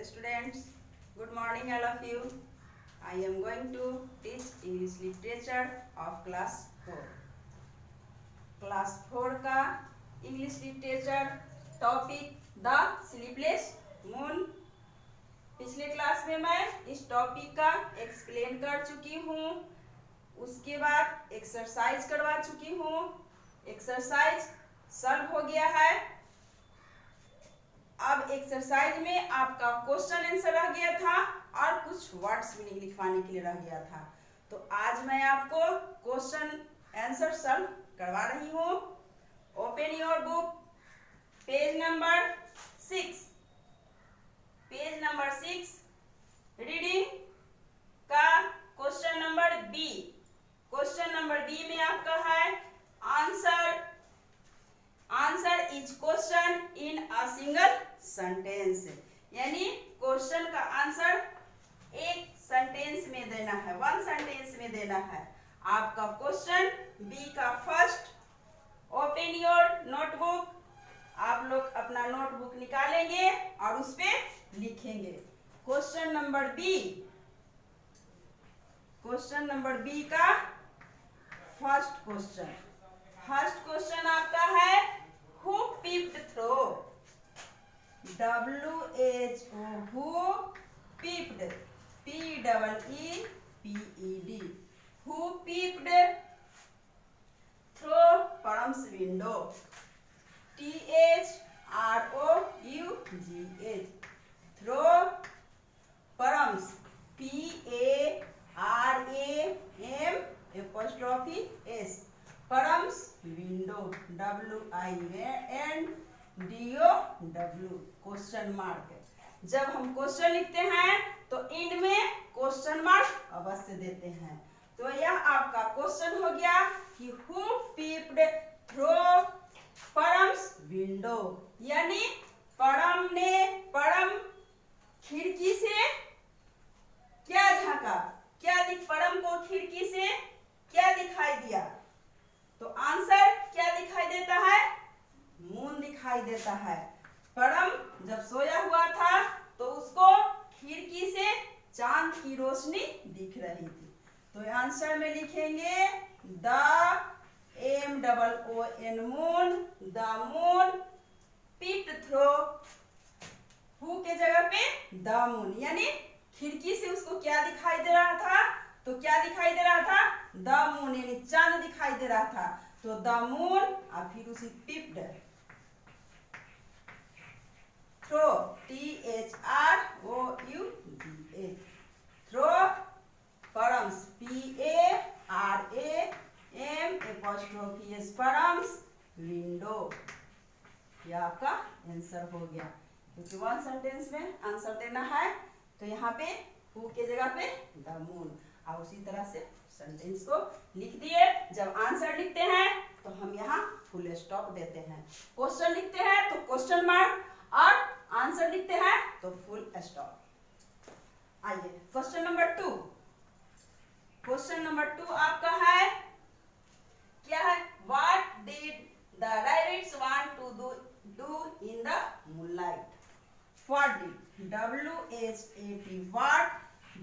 students, good morning all of you. I am going to teach English literature of class 4. Class 4 का English literature topic the sleepless moon. पिछले class में मैं इस topic का explain कर चुकी हूँ, उसके बाद एक्सरसाइज करवा चुकी हूँ। एक्सरसाइज सॉल्व हो गया है। अब एक्सरसाइज में आपका क्वेश्चन आंसर रह गया था और कुछ वर्ड्स मीनिंग लिखवाने के लिए रह गया था। तो आज मैं आपको क्वेश्चन आंसर सॉल्व करवा रही हूँ। Open your book, page number 6। Page number 6 reading का question number B. Question number B में आपका है answer is question in a single sentence, यानी क्वेश्चन का आंसर एक सेंटेंस में देना है, वन सेंटेंस में देना है। आपका क्वेश्चन बी का फर्स्ट, ओपन योर नोटबुक। आप लोग अपना नोटबुक निकालेंगे और उस पे लिखेंगे question number B. Question number B का फर्स्ट क्वेश्चन आपका है who peeped through. WHO, who peeped, PEEPED, who peeped through Param's window, THROUGH, through Param's, PARAM'S, Param's window, WINDOW, question mark. जब हम क्वेश्चन लिखते हैं तो इंड में question mark अवश्य देते हैं। तो यह आपका क्वेश्चन हो गया कि who peeped through params window, यानी परम खिड़की से क्या झांका, परम को खिड़की से क्या दिखाई दिया। तो आंसर क्या दिखाई देता है? मून दिखाई देता है। परम जब सोया हुआ था तो उसको खिड़की से चांद की रोशनी दिख रही थी। तो आंसर में लिखेंगे the MOON moon, the moon peeped through, who के जगह पे द मून, यानी खिड़की से उसको क्या दिखाई दे रहा था? तो क्या दिखाई दे रहा था? द मून, यानी चांद दिखाई दे रहा था। तो द मून और फिर उसी peeped through, THROUGH, through Param's, PARAM'S, Param's window. यह आपका आंसर हो गया, क्योंकि वन सेंटेंस में आंसर देना है। तो यहाँ पे हु के जगह पे द मून, और उसी तरह से सेंटेंस को लिख दिए। जब आंसर लिखते हैं तो हम यहाँ फुल स्टॉप देते हैं। क्वेश्चन लिखते हैं तो क्वेश्चन मार्क, और आंसर लिखते हैं तो फुल स्टॉप। आइए क्वेश्चन नंबर 2। क्वेश्चन नंबर 2 आपका है क्या है? What did the rabbits want to do in the moonlight. What did, WHAT, what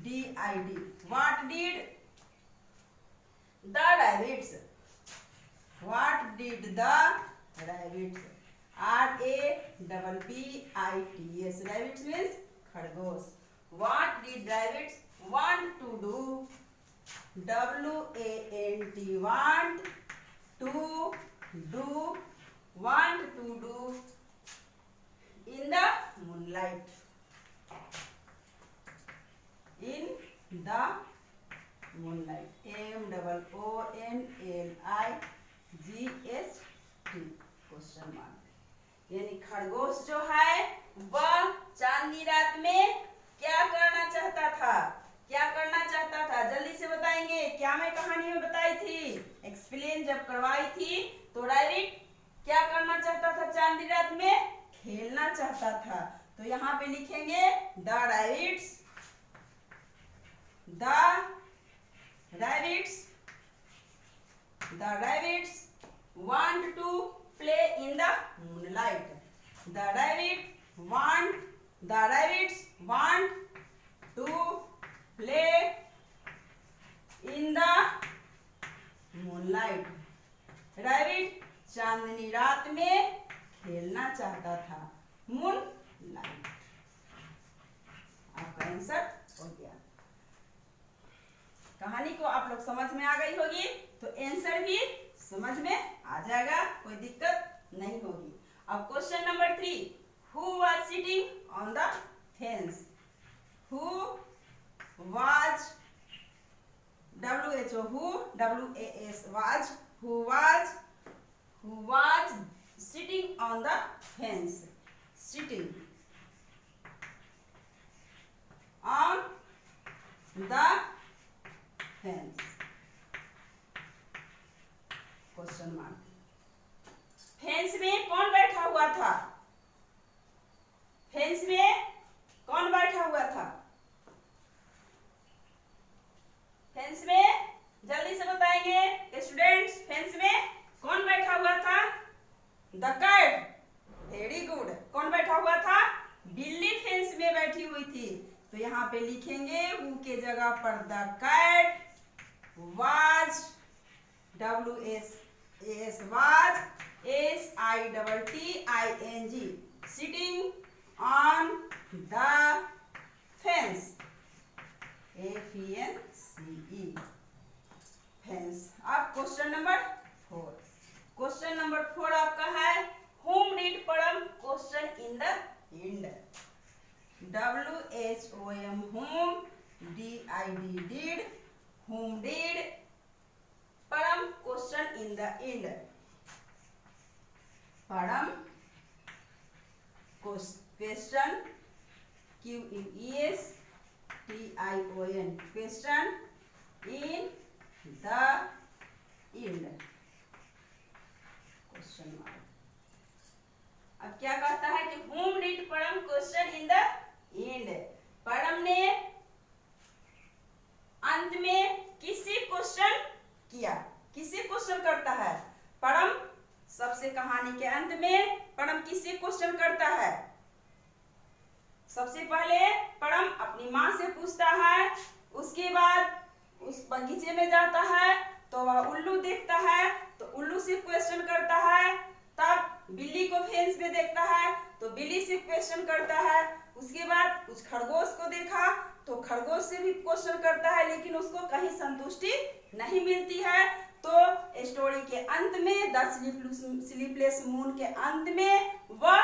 DID, what did the rabbits, what did the rabbits, RABBITS, rabbits means खरगोश। What did rabbits want to do? WANT, want to do in the moonlight, in the moonlight, MOONLIGHT, question mark. यानी खरगोश जो है वह चांदनी रात में क्या करना चाहता था? जल्दी से बताएंगे। क्या मैं कहानी में बताई थी, एक्सप्लेन जब करवाई थी, तो रैबिट क्या करना चाहता था? चांदनी रात में खेलना चाहता था। तो यहाँ पे लिखेंगे the rabbits want to play in the moonlight. The rabbit want the rabbits want to play in the moonlight. Rabbit चांदनी रात में खेलना चाहता था। मून लाइट आपका आंसर हो गया। कहानी को आप लोग समझ में आ गई होगी तो आंसर भी समझ में आ जाएगा, कोई दिक्कत नहीं होगी। अब question number 3, who was sitting on the fence? Who was WHO who WAS was who was sitting on the fence? Sitting on the fence? Question mark. Fence में कौन बैठा हुआ था? फेंस में कौन बैठा हुआ था? फेंस में जल्दी से बताएंगे स्टूडेंट्स, फेंस में कौन बैठा हुआ था? The cat. Very good. कौन बैठा हुआ था? बिल्ली फेंस में बैठी हुई थी। तो यहाँ पे लिखेंगे हु के जगह पर the cat was WAS was SITTING sitting on the fence FENCE fence. अब क्वेश्चन नंबर 4। क्वेश्चन नंबर 4 आपका है whom did Param question in the end. WHOM whom DID did whom did Param question in the end. Param question QUES TION question in the end question mark. अब क्या कहता है कि whom did Param question in the end? Param ने अंत में किससे question किया? किससे क्वेश्चन करता है? परम सबसे कहानी के अंत में परम किससे क्वेश्चन करता है? सबसे पहले परम अपनी माँ से पूछता है, उसके बाद उस बगीचे में जाता है तो वह उल्लू देखता है तो उल्लू से क्वेश्चन करता है, तब बिल्ली को फेंस में देखता है तो बिल्ली से क्वेश्चन करता है, उसके बाद कुछ खरगोश को देखा तो खरगोश से भी क्वेश्चन करता है, लेकिन उसको कहीं संतुष्टि नहीं मिलती है। तो स्टोरी के अंत में द स्लीपलेस मून के अंत में वह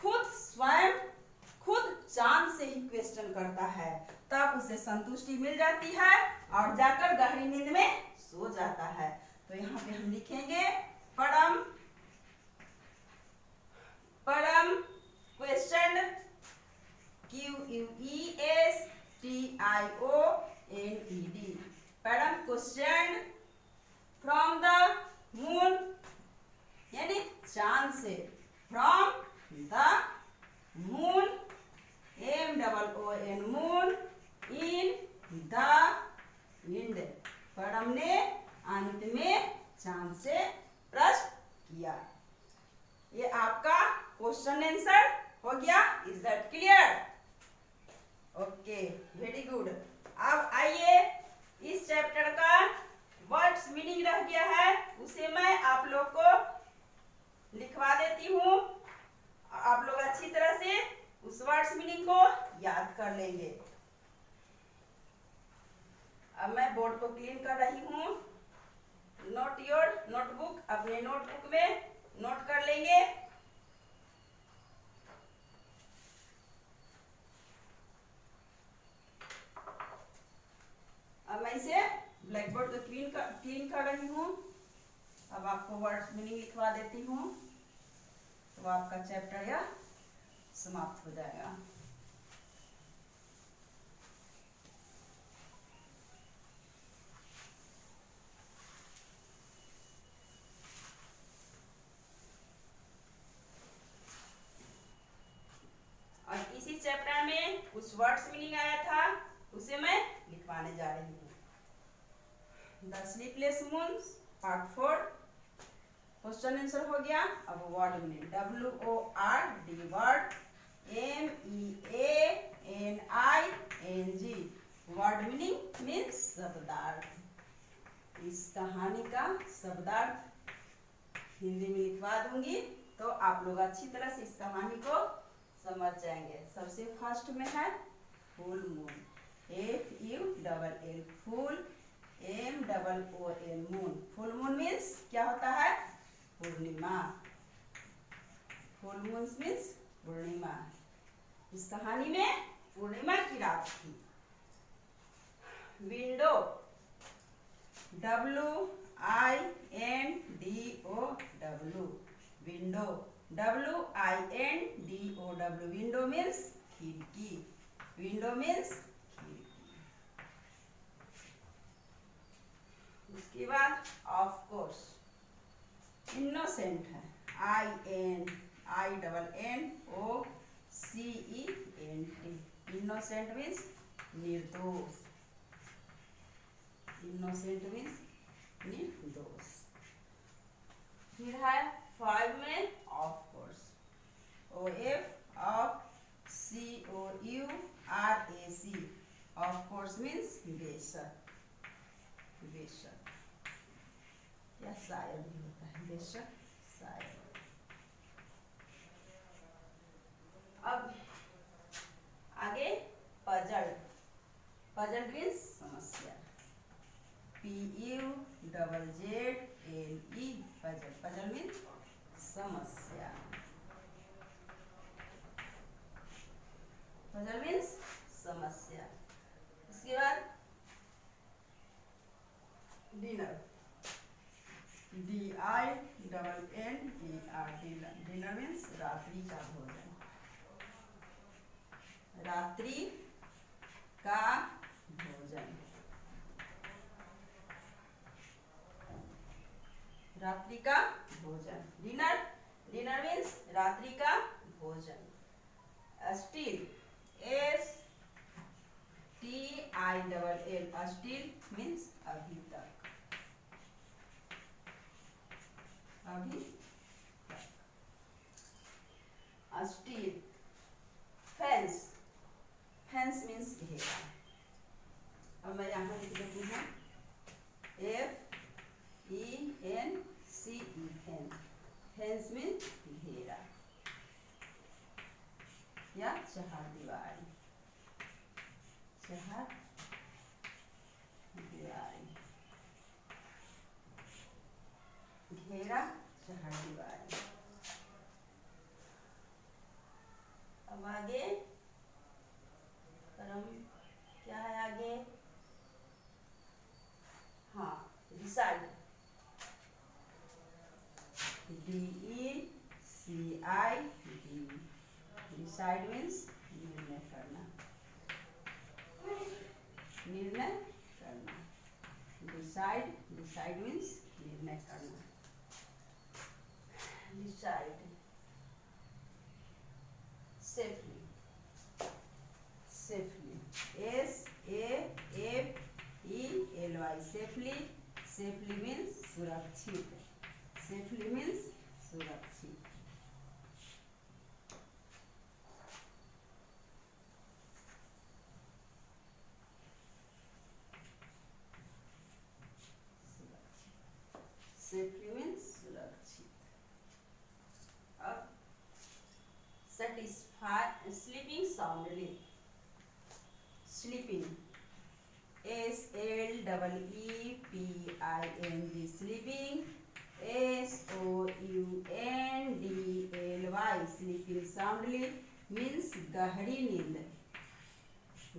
स्वयं खुद चांद से ही क्वेश्चन करता है, तब उसे संतुष्टि मिल जाती है और जाकर गहरी नींद में सो जाता है। तो यहाँ पे हम लिखेंगे परम क्वेश्चन QUESTIONED परम क्वेश्चन फ्रॉम द मून यानी चांद से, from the moon MOON moon in the end. Param ने अंत में चांद से प्रश्न किया। ये आपका क्वेश्चन आंसर हो गया। Is that clear? Okay, very good. अब आइए इस चैप्टर का वर्ड्स मीनिंग रह गया है, उसे मैं आप लोग को लिखवा देती हूँ। आप लोग अच्छी तरह से उस वर्ड्स मीनिंग को याद कर लेंगे। अब मैं बोर्ड को क्लीन कर रही हूँ। नोट योर नोटबुक, अपने नोटबुक में नोट कर लेंगे। अब मैं इसे ब्लैक बोर्ड को क्लीन कर रही हूँ। अब आपको वर्ड्स मीनिंग लिखवा देती हूँ, तो आपका चैप्टर यह समाप्त हो जाएगा। और इसी चैप्टर में कुछ वर्ड्स मीनिंग आया था, उसे मैं लिखवाने जा रही हूँ। The sleepless moon part 4 question answer हो गया। अब word meaning WORD word MEANING। Word meaning means शब्दार्थ। इस कहानी का शब्दार्थ हिंदी में लिखवा दूंगी तो आप लोग अच्छी तरह से इस कहानी को समझ जाएंगे। सबसे फर्स्ट में है full moon, FULL full, MOOL moon. Full moon means क्या होता है? पूर्णिमा। फुल मून मीन्स पूर्णिमा। इस कहानी में पूर्णिमा की रात थी। Window, WINDO window, WINDO window means खिड़की। विंडो मीन्स खिड़की। उसके बाद ऑफ कोर्स, इनोसेंट है, INNOCENT। इनोसेंट मीन्स निर्दोष। इनोसेंट मीन्स निर्दोष। फिर है 5 में of course, OFCOURAC। Of course means बेशक। बेशक या शायद भी होता है, बेशक शायद। अब आगे पजल। पजल मीन्स समस्या, PUZZLE पजल। पजल मीन्स समस्या। पजल मीन्स समस्या। उसके बाद डिनर, DINNER। डिनर मीन्स रात्रि का भोजन। रात्रि का भोजन। रात्रि का भोजन, डिनर। डिनर मीन्स रात्रि का भोजन। Still, STILL। स्टिल मीन्स अभी तक। अभी तक। स्टिल। फेंस, फेंस मीन्स घेरा। अब मैं यहाँ लिख देती हूँ FENCE। फेंस मीन्स घेरा या चार दीवारी। चार दीवारी, घेरा, चार दीवारी। अब आगे परम क्या है? आगे हाँ, डिसाइड, DECID। डिसाइड मीन्स निर्णय करना। निर्णय करना। डिसाइड मीन्स निर्णय करना। Decide. Safely, safely, SAFELY safely. Safely means सुरक्षित। सेफली मीन्स सुरक्षित। सेफली मीन्स सुरक्षित। अब satisfy, sleeping soundly. Sleeping, SLEEPING sleeping. SOUNDLY sleeping soundly means गहरी नींद।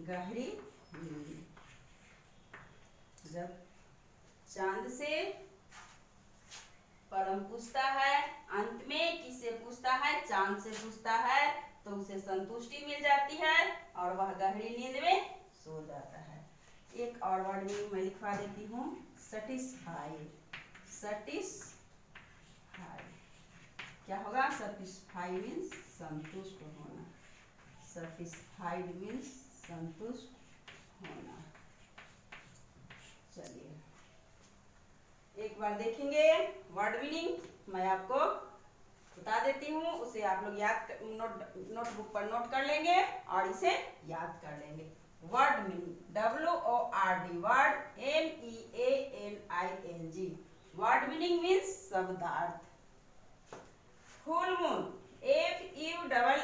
गहरी नींद। जब चांद से परम पूछता है, अंत में किससे पूछता है? चांद से पूछता है, तो उसे संतुष्टि मिल जाती है और वह गहरी नींद में सो जाता है। एक और वर्ड में मैं लिखवा देती हूँ, सेटिस्फाई। सेटिस्फाई क्या होगा? सेटिस्फाई मीन्स संतुष्ट होना। सेटिस्फाइड मीन्स संतुष्ट होना। चलिए एक बार देखेंगे वर्ड मीनिंग। मैं आपको बता देती हूँ, उसे आप लोग नोटबुक पर नोट कर लेंगे और इसे याद कर लेंगे। Word meaning, WORD, word, MEANING, word meaning means शब्दार्थ। Full moon, FULL,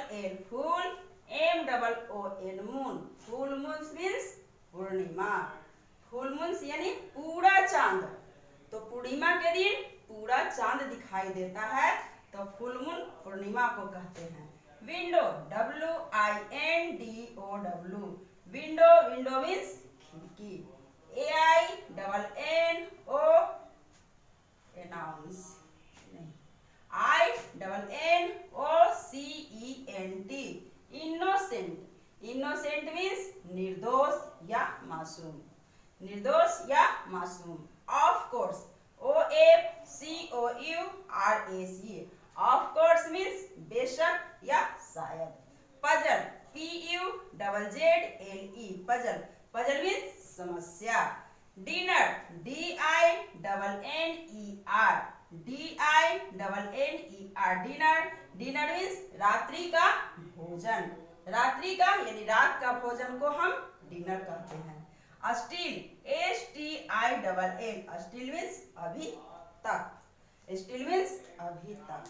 full, MOON, moon, full moon means पूर्णिमा। फुल मून यानी पूरा चांद, तो पूर्णिमा के दिन पूरा चांद दिखाई देता है, तो फुल मून पूर्णिमा को कहते हैं। Window, WINDO, window, window means खिड़की। AINNO, announce, INNOCENT, innocent, innocent means निर्दोष या मासूम, निर्दोष या मासूम। Of course, OFCOURAC, of course means बेशक या शायद। Puzzle, PUZZLE, puzzle, puzzle means समस्या। Dinner, DINNER, DINNER, dinner, dinner means रात्रि का भोजन, रात्रि का यानी रात का भोजन को हम डिनर कहते हैं। स्टील, STILL, स्टील मीन्स अभी तक, स्टील मीन्स अभी तक।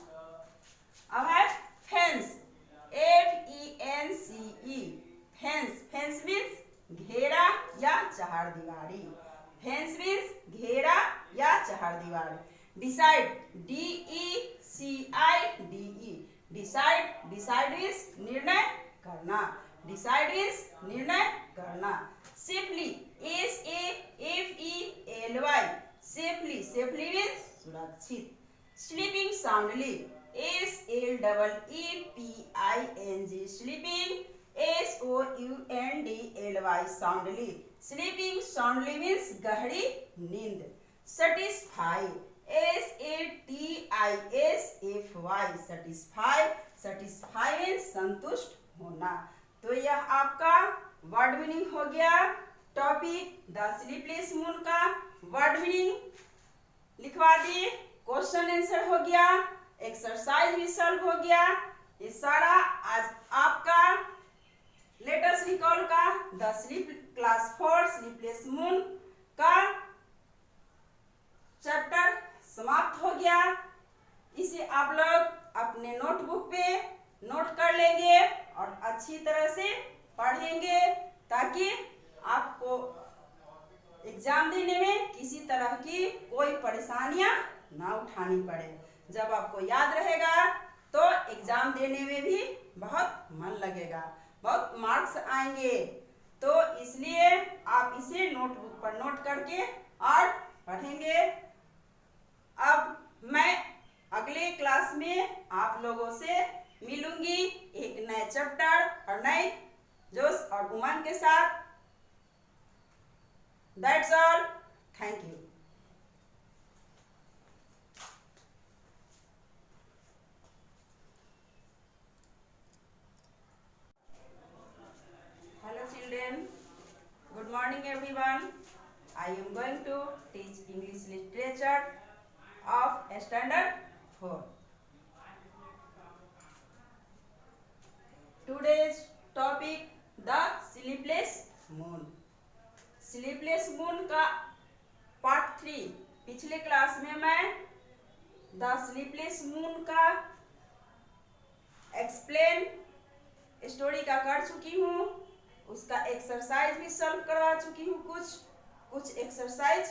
अब है fence, FENCE, fence, fence means घेरा या चहार दीवारी, फेंस मीन्स घेरा या चहार दीवारी। Decide, DECIDE, decide, decide means निर्णय करना, डिसाइड मीन्स निर्णय करना। Safely, SAFELY, safely, safely means सुरक्षित। Sleeping soundly, SLEEPING, sleeping, SOUNDLY, soundly, sleeping soundly means गहरी नींद। Satisfy, SATISFY, satisfy, satisfy means संतुष्ट होना। तो यह आपका वर्ड मीनिंग हो गया। टॉपिक द स्लीपलेस मून का वर्ड मीनिंग लिखवा दिए, क्वेश्चन आंसर हो गया, एक्सरसाइज भी सॉल्व हो गया। ये सारा आज आपका लेटेस्ट रिकॉल का द क्लास 4 स्लीपलेस मून का चैप्टर समाप्त हो गया। इसे आप लोग अपने नोटबुक पे नोट कर लेंगे और अच्छी तरह से पढ़ेंगे, ताकि आपको एग्जाम देने में किसी तरह की कोई परेशानियां ना उठानी पड़े। जब आपको याद रहेगा तो एग्जाम देने में भी बहुत मन लगेगा, बहुत मार्क्स आएंगे। तो इसलिए आप इसे नोटबुक पर नोट करके और पढ़ेंगे। अब मैं अगले क्लास में आप लोगों से मिलूंगी एक नए चैप्टर और नए जोश और उमंग के साथ। That's all. Thank you. Hello children. Good morning everyone. I am going to teach English literature of standard 4. Today's topic, the sleepless moon. Sleepless moon का पार्ट 3, पिछले क्लास में मैं द स्लीपलेस मून का एक्सप्लेन स्टोरी का कर चुकी हूँ, उसका एक्सरसाइज भी सॉल्व करवा चुकी हूँ। कुछ एक्सरसाइज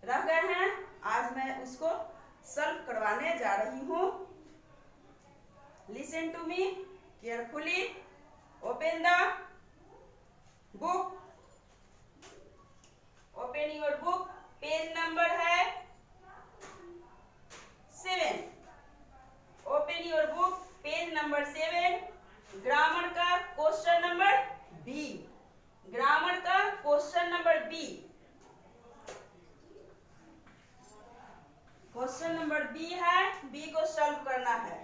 रह गए हैं, आज मैं उसको सॉल्व करवाने जा रही हूँ। Listen to me carefully, open the book, open your book, page number है 7, open your book, page number 7। Grammar का क्वेश्चन नंबर बी, ग्रामर का question number B, question number B है, बी को सॉल्व करना है।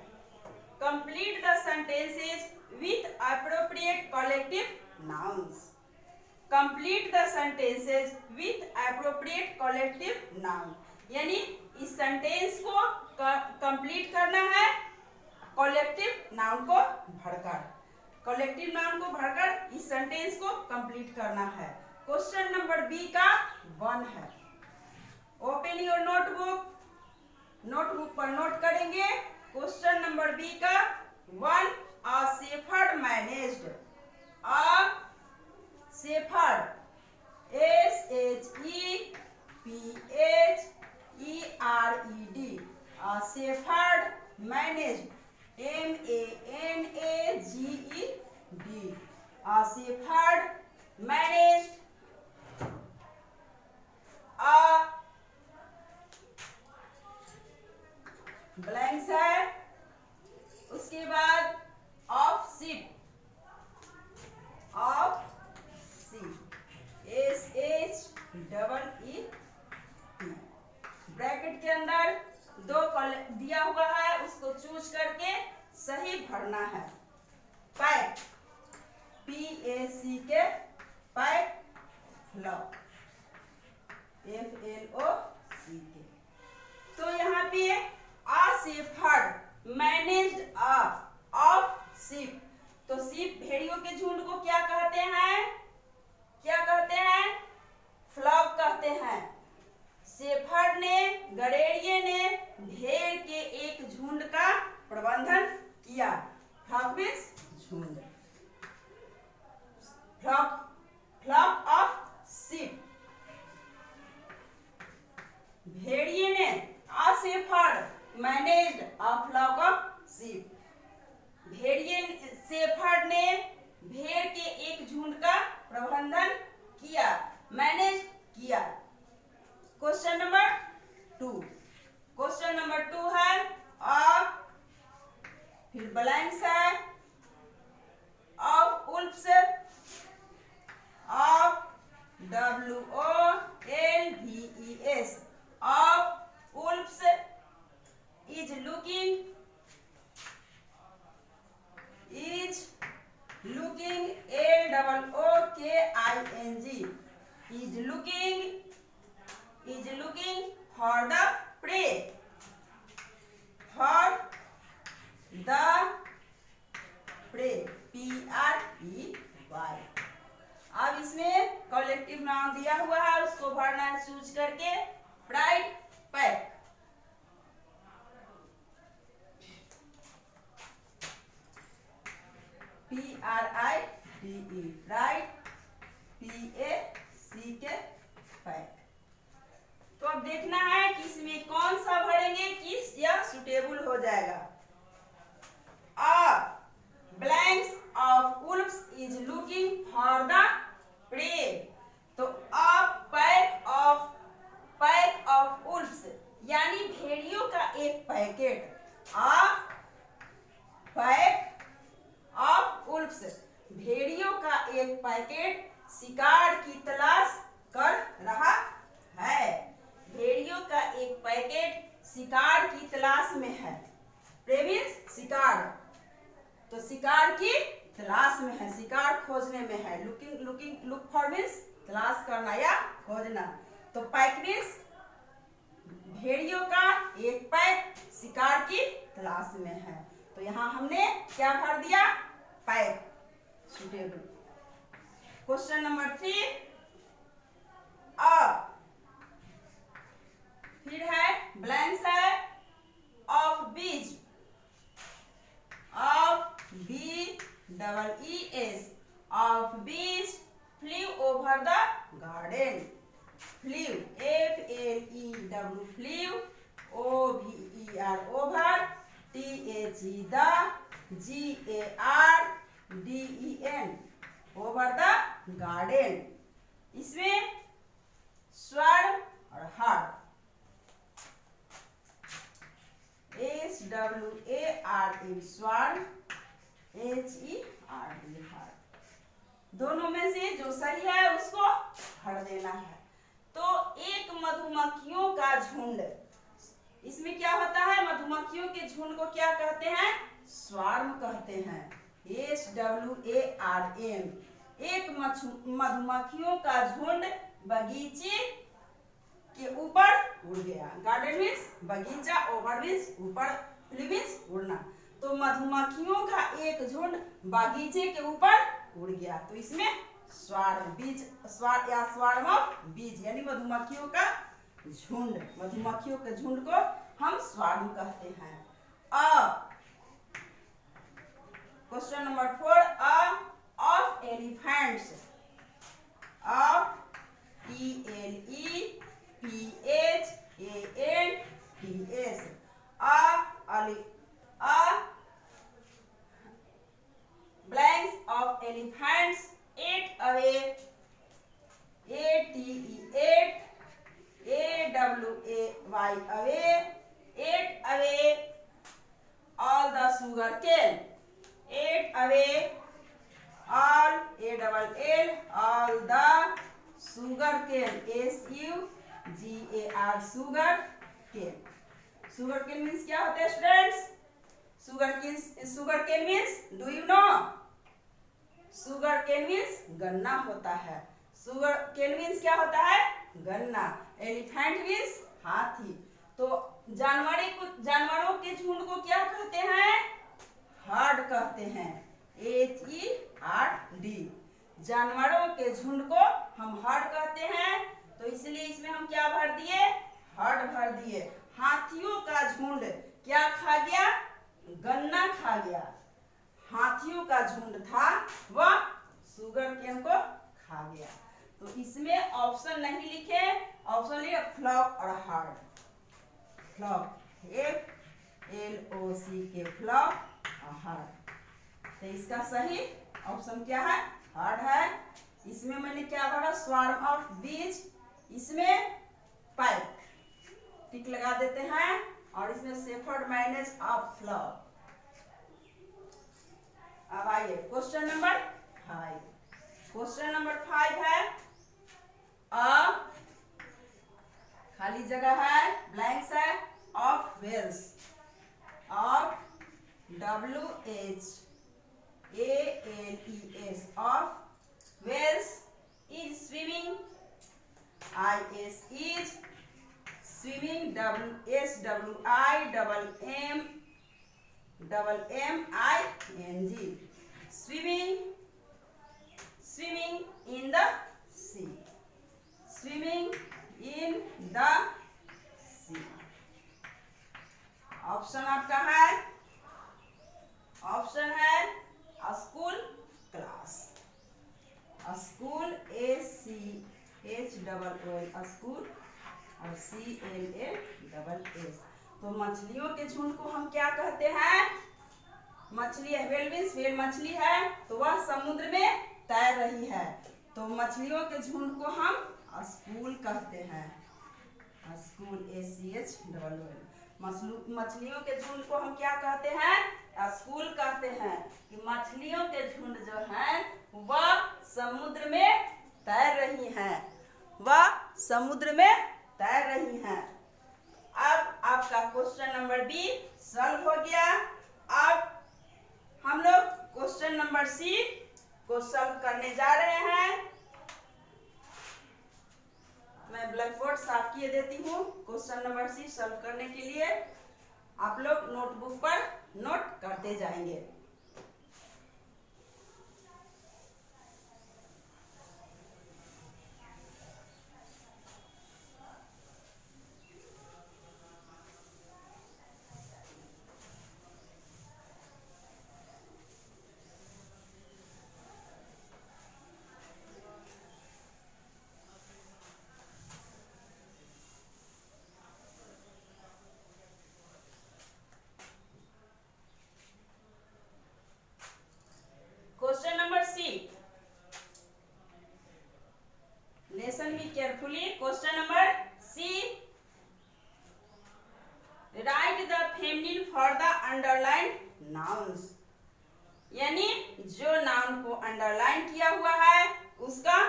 Complete the sentences with appropriate collective nouns, complete the sentences with appropriate collective noun, यानी इस sentence को complete करना है कलेक्टिव नाउन को भरकर, कलेक्टिव नाउन को भरकर इस सेंटेंस को कंप्लीट करना है। क्वेश्चन नंबर बी का 1 है। ओपन योर नोटबुक, नोटबुक पर नोट करेंगे। क्वेश्चन नंबर बी का 1, a shepherd managed, a shepherd SHEPHERED, a shepherd managed, MANAGED, a shepherd managed a blanks है। उसके बाद of sheep, of sheep SHEEP, bracket के अंदर 2 दिया हुआ है, उसको चूज करके सही भरना है। Pack, PACK, pack, flock, FLOCK। तो यहाँ पे a shepherd managed of sheep, तो शिप भेड़ियों के झुंड को क्या कहते हैं? क्या कहते हैं? फ्लॉक कहते हैं। शेफर्ड ने, गड़ेड़िए ने भेड़ के एक झुंड का प्रबंधन किया। फ्लॉक मीन्स झुंड, फ्लॉक ऑफ शिप। भेड़िए ने, a shepherd managed a flock of sheep, भेड़िए शेफर्ड ने भेड़ के एक झुंड का प्रबंधन किया, मैनेज किया। क्वेश्चन नंबर 2, क्वेश्चन नंबर 2 है फिर ब्लैंक्स है, of wolves, of WOLVES, of wolves is looking LOOKING, is looking for the prey, PREY। अब इसमें कलेक्टिव नाउन दिया हुआ है, उसको भरना है चूज करके। Right, pack, PRIDE, right, PACK, pack. तो अब देखना है कि इसमें कौन सा भरेंगे कि यह सुटेबल हो जाएगा। Blanks of Wolves is looking for the prey, तो पैक ऑफ वुल्व्स यानी भेड़ियों का एक पैकेट, पैक ऑफ वुल्व्स भेड़ियों का एक पैकेट शिकार की तलाश कर रहा है। भेड़ियों का एक पैकेट शिकार की तलाश में है। प्रे मीन्स शिकार, तो शिकार की तलाश में है, शिकार खोजने में है। लुक फॉर मीन्स तलाश करना या खोजना। तो पैक मीन्स भेड़ियों का एक पैक शिकार की तलाश में है। तो यहाँ हमने क्या भर दिया? Pack, suitable. क्वेश्चन नंबर 3, फिर है ब्लैंक्स है, ऑफ बीज, of BEES, of bees flew over the garden, flew FLEW, flew OVER, over, THE the, GARDEN, over the garden. इसमें स्वर्म और herd, SWARM, swarm, HERD, herd. दोनों में से जो सही है उसको भर देना है। तो एक मधुमक्खियों का झुंड, इसमें क्या होता है? मधुमक्खियों के झुंड को क्या कहते हैं? स्वार्म कहते हैं, SWARM। एक मधुमक्खियों का झुंड बगीचे के ऊपर उड़ गया। गार्डन मीन्स बगीचा, ओवर मीन्स ऊपर, फ्ली मीन्स उड़ना। तो मधुमक्खियों का एक झुंड बागीचे के ऊपर उड़ गया। तो इसमें स्वार्म ऑफ बीज यानी मधुमक्खियों का झुंड, मधुमक्खियों के झुंड को हम स्वार्म कहते हैं। Question number 4, of elephants, of ELEPHANTS, blanks of elephants ate away, ate away all the sugar cane, ate away all the sugar cane, SUGAR sugar cane। sugar cane means क्या होता है students? sugar cane means, do you know? sugar cane means गन्ना होता है। sugar cane means क्या होता है? गन्ना। elephant means हाथी। तो जानवरों के झुंड को क्या कहते हैं? हर्ड कहते हैं, HERD। जानवरों के झुंड को हम हर्ड कहते हैं, तो इसलिए इसमें हम क्या भर दिए? हर्ड भर दिए। हाथियों का झुंड क्या खा गया? गन्ना खा गया। हाथियों का झुंड था वह सुगर केन को खा गया। तो इसमें ऑप्शन नहीं लिखे, ऑप्शन लिए फ्लॉक और हर्ड। फ्लॉक FLOCK, फ्लॉक और हर्ड। तो इसका सही ऑप्शन क्या है? हर्ड है। इसमें मैंने क्या भरा? स्वार्म ऑफ बीज, इसमें पाइप टिक लगा देते हैं, और इसमें शेफर्ड मैनेज ऑफ फ्लॉक। अब आइए क्वेश्चन नंबर 5। क्वेश्चन नंबर 5 है खाली जगह है, ब्लैंक्स है, of whales, of WHALES, of whales is swimming, IS is swimming, SWIMMING, swimming in the sea, swimming in the sea। Option आपका है, ऑप्शन है school class, school SCHOOL, school और CLASS। तो मछलियों के झुंड को हम क्या कहते हैं? मछली है, व्हेल मछली है, तो वह समुद्र में तैर रही है, तो मछलियों के झुंड को हम स्कूल कहते हैं, स्कूल SCHOOL। मछलियों के झुंड को हम क्या कहते हैं? स्कूल कहते हैं। कि मछलियों के झुंड जो है वह समुद्र में तैर रही हैं, वह समुद्र में तैर रही हैं। अब आपका क्वेश्चन नंबर बी सॉल्व हो गया। अब हम लोग क्वेश्चन नंबर सी को सॉल्व करने जा रहे हैं। मैं ब्लैक बोर्ड साफ किए देती हूँ। क्वेश्चन नंबर सी सॉल्व करने के लिए आप लोग नोटबुक पर नोट करते जाएंगे। Question number C. Listen me carefully. Question number C. Write the feminine for the underlined nouns. यानी जो नाउन को अंडरलाइन किया हुआ है उसका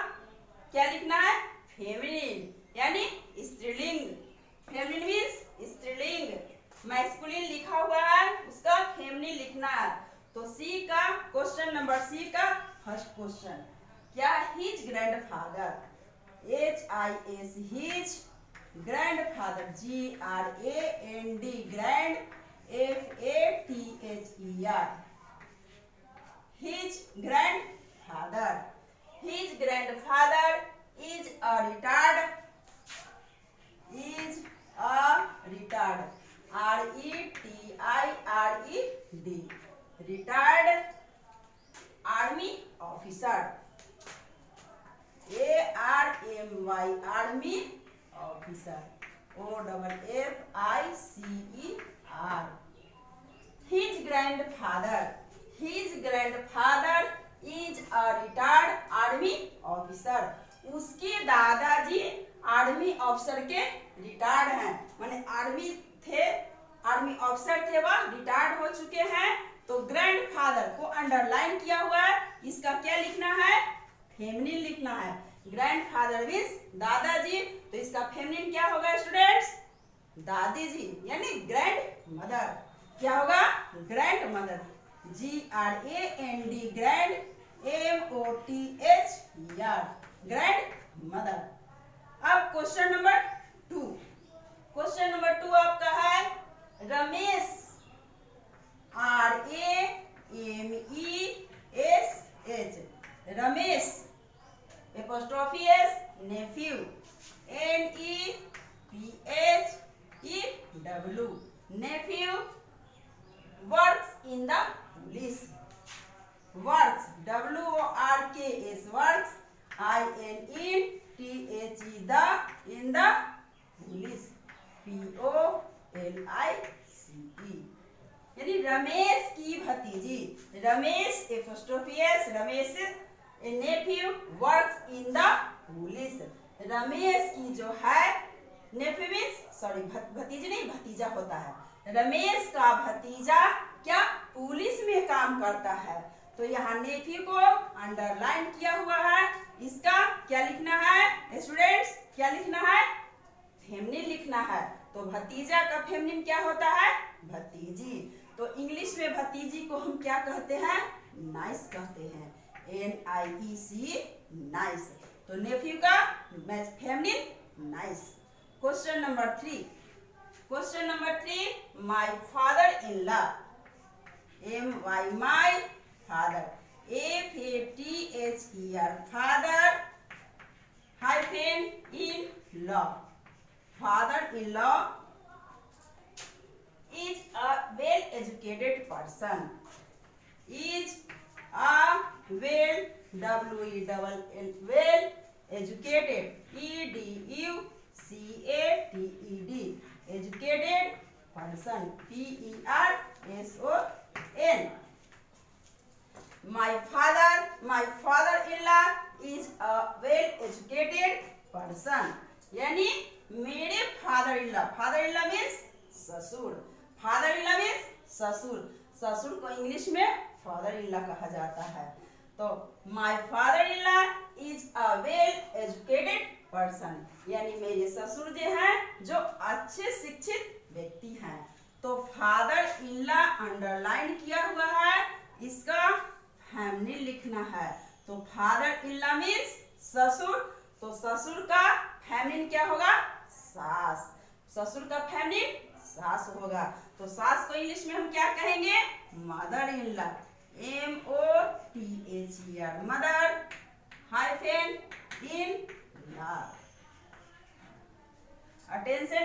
क्या लिखना है? फेमिनिन यानी स्त्रीलिंग। फेमिनिन मीन्स स्त्रीलिंग। मैस्कुलिन लिखा हुआ है उसका फेमिनिन लिखना है। तो सी का क्वेश्चन नंबर सी का फर्स्ट क्वेश्चन क्या? His grandfather, HIS, his grandfather, GRAND, grand Father. His grandfather. His grandfather is a retired. Is a retired. R-E-T-I-R-E-D. Retired army officer. A-R-M-Y. Army officer. O-F-F-I-C-E-R. His grandfather. His grandfather is a retired army officer. उसके दादाजी army officer के retired हैं, माने army थे, army officer थे, वह retired हो चुके हैं। तो ग्रैंडफादर को अंडरलाइन किया हुआ है, इसका क्या लिखना है? फेमिनिन लिखना है। ग्रैंडफादर मीन्स दादाजी, तो इसका फेमिनिन क्या होगा स्टूडेंट्स? दादी जी, यानी ग्रैंड मदर। क्या होगा? Grand mother. GRAND, grand, MOTHER, grand mother. अब क्वेश्चन नंबर 2। क्वेश्चन नंबर 2 आपका है Ramesh, RAMESH, Ramesh, apostrophe S, nephew, NEPHEW, nephew, works in the police. वर्क्स, WORKS, works, INTHE, the, in the police, POLICE। यानी रमेश की भतीजी, Ramesh apostrophe S, Ramesh nephew works in the police. Ramesh की जो है नेफ्यू मीन्स, सॉरी भतीजी नहीं, भतीजा होता है। रमेश का भतीजा क्या पुलिस में काम करता है। तो यहाँ नेफ्यू को अंडरलाइन किया हुआ है, इसका क्या लिखना है स्टूडेंट्स? क्या लिखना है? फेमिनिन लिखना है। तो भतीजा का फेमिनिन क्या होता है? भतीजी। तो इंग्लिश में भतीजी को हम क्या कहते हैं? नाइस कहते हैं, NIEC, नाइस। तो नेफ्यू का feminine nice. Question number 3। Question number 3, my father in law, MY, my father, FATHER, father hyphen in law. Father in law is a well educated person. Is a well, WELL, well educated, EDUCATED, educated person, PERSON. My father-in-law is a well educated person. यानी मेरे father in law, father in law means ससुर, father in law means ससुर, ससुर को English में father in law कहा जाता है। तो my father in law is a well educated person, यानी मेरे ससुर जो हैं जो अच्छे शिक्षित व्यक्ति हैं। तो फादर इन लॉ अंडरलाइन किया हुआ है, इसका फेमिनिन लिखना है। तो फादर इन लॉ मीन्स ससुर, तो ससुर का फेमिनिन क्या होगा? सास। ससुर का फेमिनिन सास होगा। तो सास को इंग्लिश में हम क्या कहेंगे? Mother in law, MOTHER, mother hyphen in law. Attention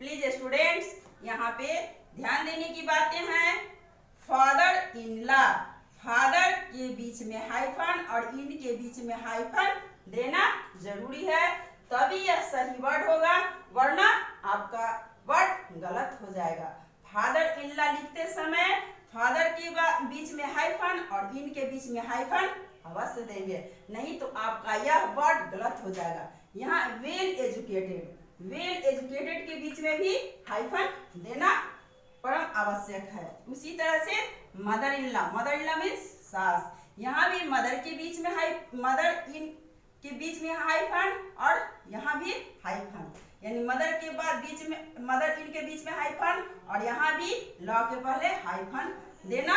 please students, यहाँ पे ध्यान देने की बातें हैं। फादर इन लॉ, फादर के बीच में हाइफन और इन के बीच में हाइफन देना जरूरी है, तभी यह सही वर्ड होगा, वरना आपका वर्ड गलत हो जाएगा। फादर इन लॉ लिखते समय फादर के बीच में हाइफन और इन के बीच में हाइफन अवश्य देंगे, नहीं तो आपका यह वर्ड गलत हो जाएगा। यहाँ वेल एजुकेटेड, वेल एजुकेटेड के बीच में भी हाइफन देना परम आवश्यक है। उसी तरह से mother in law, mother in law means सास, यहाँ भी मदर के बीच में मदर इन के बीच में हाइफन और यहाँ भी हाइफन, यानी मदर के बाद बीच में मदर इन के बीच में हाइफन और यहाँ भी लॉ के पहले हाइफन देना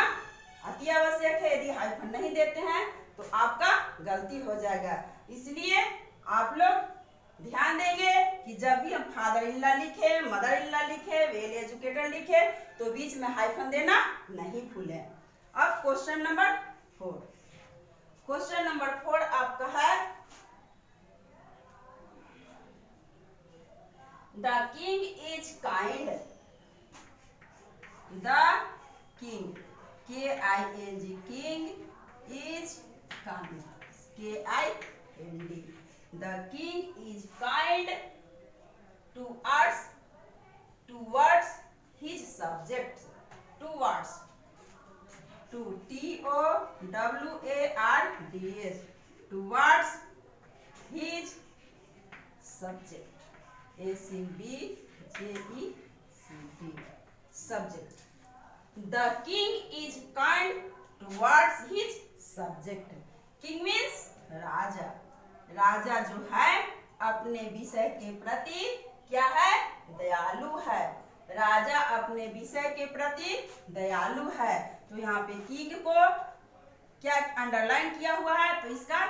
अति आवश्यक है। यदि हाइफन नहीं देते हैं तो आपका गलती हो जाएगा। इसलिए आप लोग ध्यान देंगे कि जब भी हम फादर इन लॉ लिखे, मदर इन लॉ लिखे, वेल एजुकेटेड लिखे तो बीच में हाइफन देना नहीं भूलें। अब क्वेश्चन नंबर 4, क्वेश्चन नंबर 4 आपका है the king is kind. The king KING king is kind KIND। The king is kind towards his subject, towards TOWARDS towards his subject SUBJECT subject। The king is kind towards his subject। King means राजा। राजा जो है अपने विषय के प्रति क्या है? दयालु है। राजा अपने विषय के प्रति दयालु है। तो यहाँ पे किंग को क्या अंडरलाइन किया हुआ है, तो इसका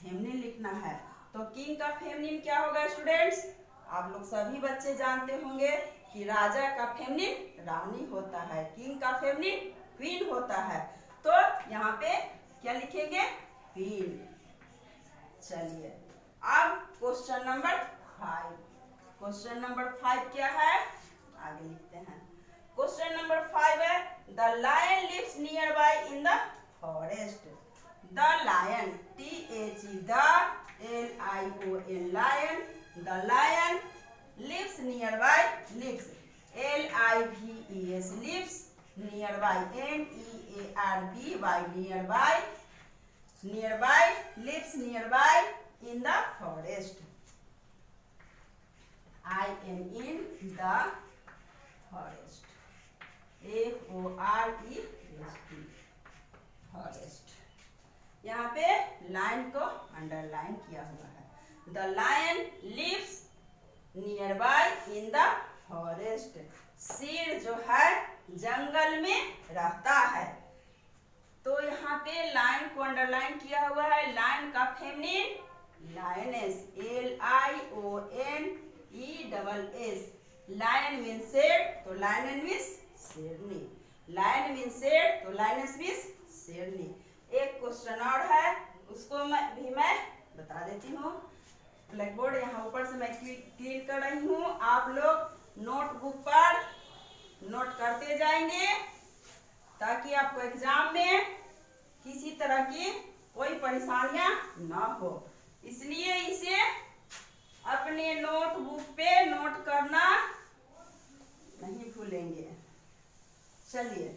फेमिनिन लिखना है। तो किंग का फेमिनिन क्या होगा स्टूडेंट्स? आप लोग सभी बच्चे जानते होंगे कि राजा का फेमिनिन रानी होता है, किंग का फेमिनिन क्वीन होता है। तो यहाँ पे क्या लिखेंगे? क्वीन। चलिए अब क्वेश्चन नंबर 5। क्वेश्चन नंबर 5 क्या है? आगे लिखते हैं। क्वेश्चन नंबर 5 है the lion lives nearby in the forest. The lion THE lion. The lion lives nearby, lives LIVES lives nearby NEARBY nearby, nearby lives nearby in the forest in the forest FOREST forest। यहाँ पे line को underline किया हुआ है। The lion lives nearby in the forest. शेर जो है जंगल में रहता है। तो यहाँ पे लाइन को अंडरलाइन किया हुआ है। लाइन का feminine lioness LIONESS। Lion mean शेर तो लायन मीन्स शेरनी। लायन मीन शेर तो लायनेस मीन्स शेरनी। एक क्वेश्चन और है, उसको मैं बता देती हूँ। ब्लैक बोर्ड यहाँ ऊपर से मैं क्लिक कर रही हूँ। आप लोग नोटबुक पर नोट करते जाएंगे ताकि आपको एग्जाम में किसी तरह की कोई परेशानियां ना हो। इसलिए इसे अपने नोटबुक पे नोट करना नहीं भूलेंगे। चलिए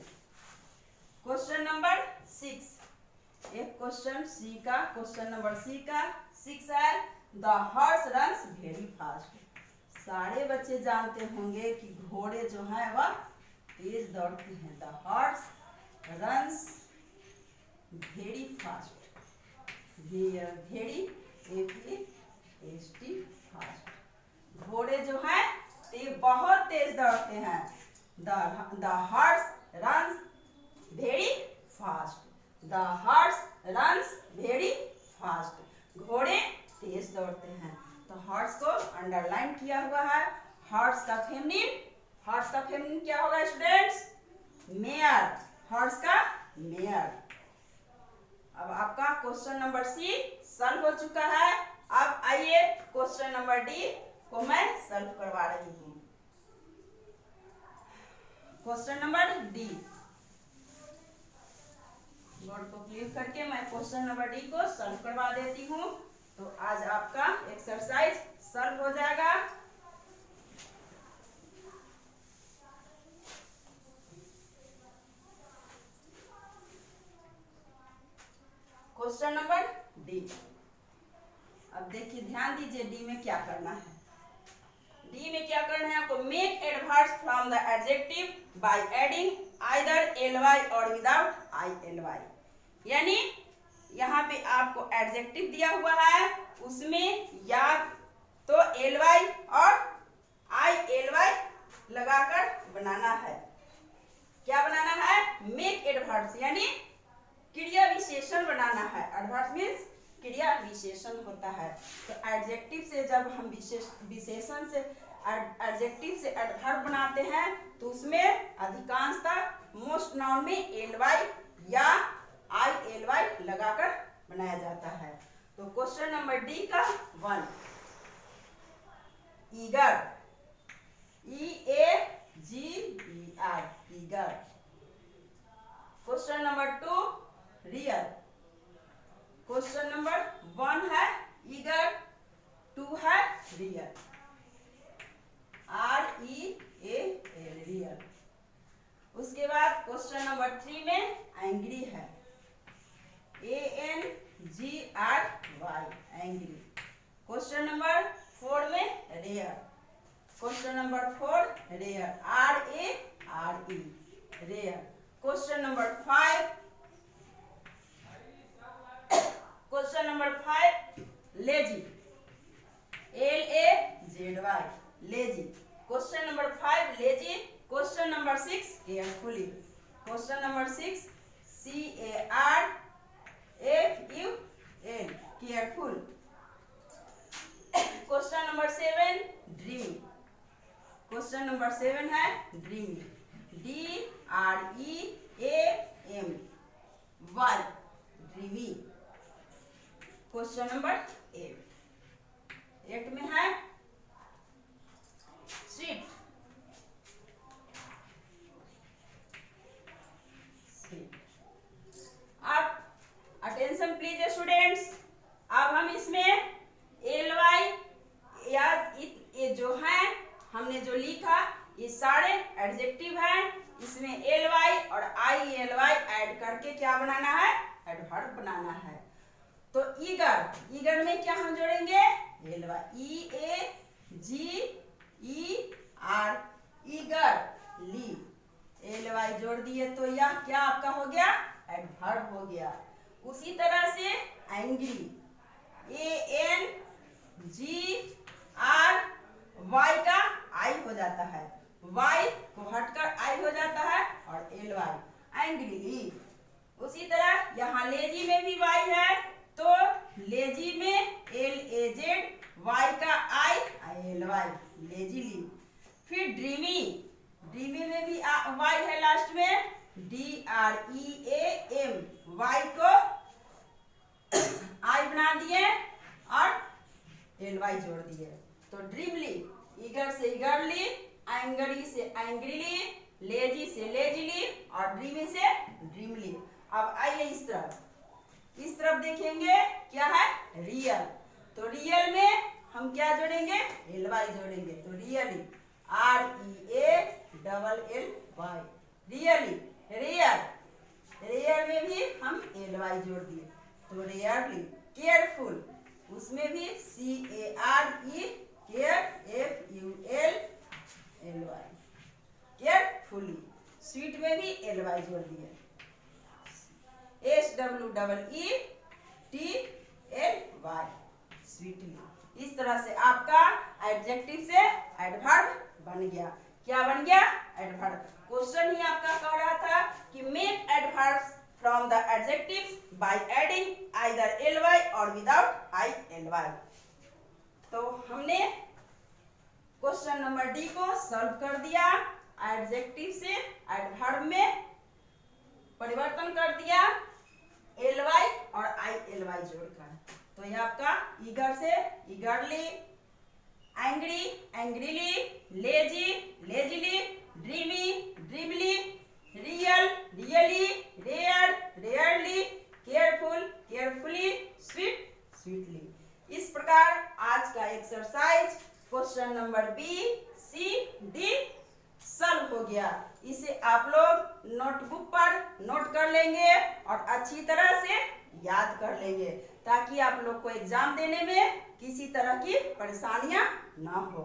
क्वेश्चन नंबर 6। एक क्वेश्चन सी का, क्वेश्चन नंबर सी का 6 है the horse runs very fast. सारे बच्चे जानते होंगे कि घोड़े जो हैं वह तेज दौड़ते हैं। The horse runs very fast, very FAST fast. घोड़े जो हैं ते बहुत तेज दौड़ते हैं। The horse runs very fast. The horse runs very fast. घोड़े तेज दौड़ते हैं। तो हॉर्स को अंडरलाइन किया हुआ है। हॉर्स का फेमिनिन क्या होगा स्टूडेंट्स? मेयर। हॉर्स का मेयर। अब आपका क्वेश्चन नंबर सी सॉल्व हो चुका है। अब आइए क्वेश्चन नंबर डी को मैं सॉल्व करवा रही हूँ। क्वेश्चन नंबर डी, बोर्ड को क्लिक करके मैं क्वेश्चन नंबर डी को सॉल्व करवा देती हूँ। तो आज आपका एक्सरसाइज सॉल्व हो जाएगा। Question number D. अब देखिए ध्यान दीजिए डी में क्या करना है। डी में क्या करना है आपको? Make adverbs from the adjective by adding either ly और विदाउट ILY। यानी यहाँ पे आपको एडजेक्टिव दिया हुआ है, उसमें या तो ly और ILY लगाकर बनाना है। क्या बनाना है? मेक एडवर्ब्स यानी क्रिया विशेषण बनाना है। एडवर्ब्स मीन्स क्रिया विशेषण होता है। तो एडजेक्टिव से जब हम विशेषण से एडजेक्टिव से एडवर्ब बनाते हैं तो उसमें अधिकांशतः मोस्ट नाउन में एल-वाई या आई-एल-वाई लगाकर बनाया जाता है। तो क्वेश्चन नंबर डी का 1 eager, EAGER eager. Question number 2 real. Question number 1 है ईगर, 2 है रियल, REAL रियल। उसके बाद क्वेश्चन नंबर 3 में एंग्री है, ANGRY एंग्री। क्वेश्चन नंबर 4 में rare. Question number 4 rare, RARE rare. Question number 5 lazy, LAZY lazy. Question number 5 lazy. Question number 6 carefully. Question number 6 CARFUL careful. Question number 7 dream. Question number 7 है dream, DREAMY dreamy. Question number 8 में है sweet, अब attention please students. अब हम इसमें L-Y या ये जो है हमने जो लिखा ये सारे एडजेक्टिव हैं, इसमें एल-वाई और आई-एल-वाई ऐड करके क्या बनाना है, एडवर्ब बनाना है। तो ईगर, ईगर में क्या हम जोड़ेंगे, एल-वाई, EAGER ईगर ली, एल-वाई जोड़ दिए तो यह क्या आपका हो गया, एडवर्ब हो गया। उसी तरह से एंग्री, ANGRY का आई हो जाता है, वाई को हटकर आई हो जाता है और एल-वाई एंग्रीली। उसी तरह यहाँ लेजी में भी वाई है तो लेजी में LAZY का आई एल-वाई लेजीली। फिर ड्रीमी, ड्रीमी में भी वाई है लास्ट में, DREAM वाई को आई बना दिए और एल-वाई जोड़ दिए तो ड्रीमली। ईगर से ईगरली, एंग्री से एंग्रीली, लेजी से लेजीली और ड्रीमी से ड्रीमली। अब आइए इस तरफ देखेंगे क्या है, रियल। तो रियल में हम क्या जोड़ेंगे, एल-वाई जोड़ेंगे तो really, REALLY really. Real, real में भी हम एल-वाई जोड़ दिए तो रेयरली। केयरफुल, उसमें भी CAREFULLY केयरफुली। स्वीट में भी एल-वाई जोड़ दिए, SWEETLY स्वीटली। इस तरह से आपका एडजेक्टिव से एडवर्ब बन गया। क्या बन गया, एडवर्ब। क्वेश्चन ही आपका कह रहा था कि make adverbs from the adjectives by adding either ly और विदाउट ily। तो हमने क्वेश्चन नंबर डी को सॉल्व कर दिया, एडजेक्टिव से एडवर्ब में परिवर्तन कर दिया ly और ily जोड़कर। तो ये आपका ईगर से eagerly, angry angrily, lazy lazily, dreamy dreamily, real really, rare rarely, careful carefully, sweet sweetly. इस प्रकार आज का exercise question number B C D solve हो गया। इसे आप लोग नोटबुक पर नोट कर लेंगे और अच्छी तरह से याद कर लेंगे ताकि आप लोग को एग्जाम देने में किसी तरह की परेशानियां ना हो।